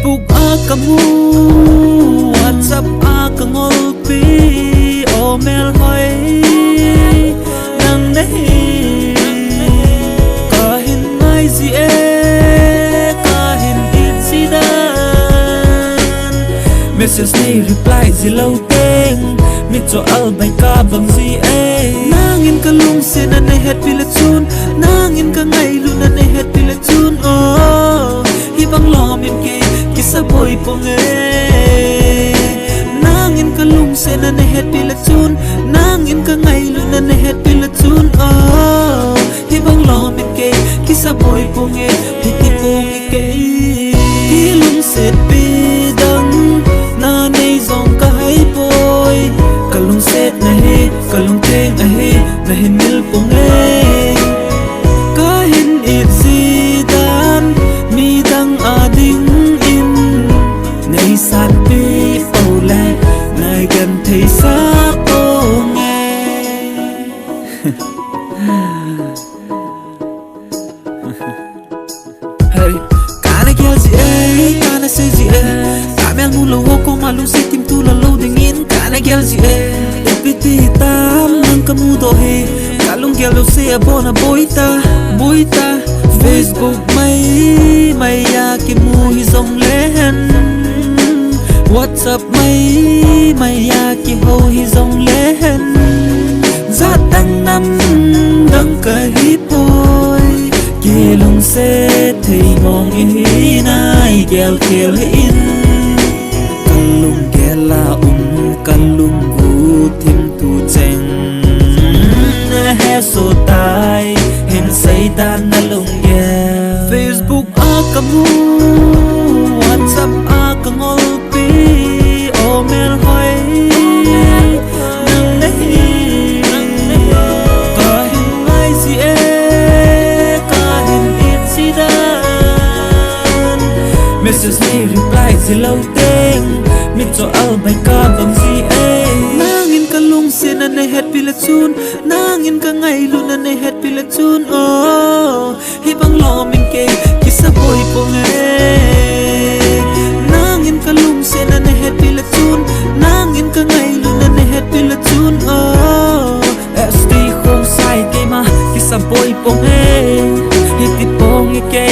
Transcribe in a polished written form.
Facebook kamu, whatsaap kangol pi, email hoy nang nahi kahin mai gì kahin in sidan message này reply gì lâu tên mit cho al bay ka bang gì nangin ka lung se na ne het pila chun nangin ka ngai lu na ne het pila chun oh hi bang lo min ke kisa boy pong nangin ka lung se na ne het pila chun nangin ka ngai lu na ne het pila chun oh hi bang lo min ke kisa boy pong hi ti pong ke hi lung se pi dang na nei zong ka hai boy kalung set nahi kalung teng ahi nahin mil pong kahin it zidan mi dang ading in nei sat pi pau lai nai gan thei sa pong hey kana gel gì kana say gì kamel mulo ko malung se tim tu la lo ding in kana gel gì piti tam nang kamu do he kalung gel lo se abona boita Facebook mai ya ki mu hi zong lehen whatsapp mai ya ki ho hi zong lehen za dang nam dang ka hi poi ki lung se thei mong hi nai gel kel in kalung gel la kalung gu thim tu cheng he so tai hin say ta na lung gel Facebook kamu whatsapp kangol pi email hoy nang nahi kahin mai gì kahin in sidan message này reply gì lâu tên mit cho al bay ka bang gì nangin ka lung se na ne het pila chun nangin ka ngai lu na ne het pila chun oh hi bang lo min ke kisa boy pong nangin ka lung se na ne het pila chun nangin ka ngai lu na ne het pila chun oh sti khong sai ke ma kisa boy pong hi ti pong ke